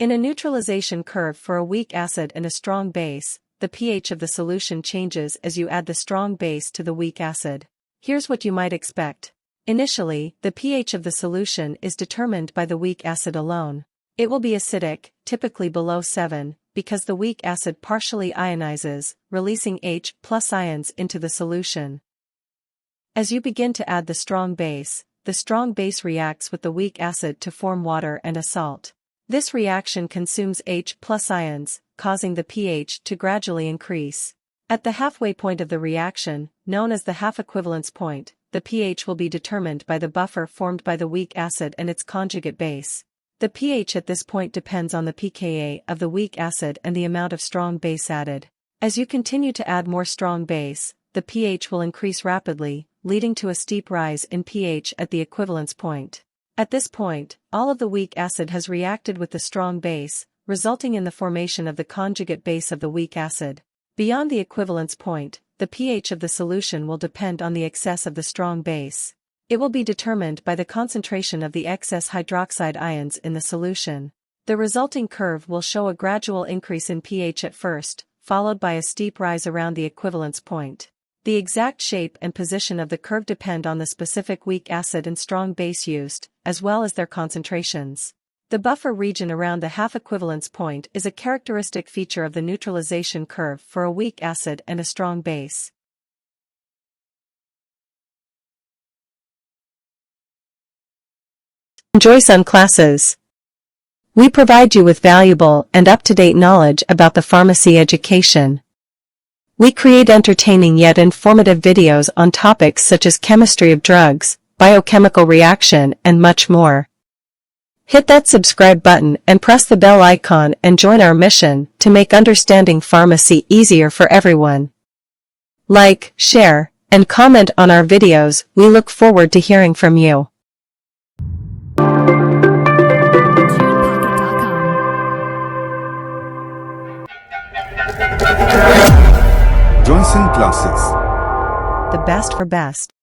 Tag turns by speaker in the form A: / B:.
A: In a neutralization curve for a weak acid and a strong base, the pH of the solution changes as you add the strong base to the weak acid. Here's what you might expect. Initially, the pH of the solution is determined by the weak acid alone. It will be acidic, typically below 7, because the weak acid partially ionizes, releasing H+ ions into the solution. As you begin to add the strong base reacts with the weak acid to form water and a salt. This reaction consumes H+ ions, causing the pH to gradually increase. At the halfway point of the reaction, known as the half equivalence point, the pH will be determined by the buffer formed by the weak acid and its conjugate base. The pH at this point depends on the pKa of the weak acid and the amount of strong base added. As you continue to add more strong base, the pH will increase rapidly, leading to a steep rise in pH at the equivalence point. At this point, all of the weak acid has reacted with the strong base, resulting in the formation of the conjugate base of the weak acid. Beyond the equivalence point, the pH of the solution will depend on the excess of the strong base. It will be determined by the concentration of the excess hydroxide ions in the solution. The resulting curve will show a gradual increase in pH at first, followed by a steep rise around the equivalence point. The exact shape and position of the curve depend on the specific weak acid and strong base used, as well as their concentrations. The buffer region around the half equivalence point is a characteristic feature of the neutralization curve for a weak acid and a strong base. Joyson Classes. We provide you with valuable and up-to-date knowledge about the pharmacy education. We create entertaining yet informative videos on topics such as chemistry of drugs, biochemical reaction, and much more. Hit that subscribe button and press the bell icon and join our mission to make understanding pharmacy easier for everyone. Like, share, and comment on our videos. We look forward to hearing from you.
B: Joyson Classes.
A: The best for best.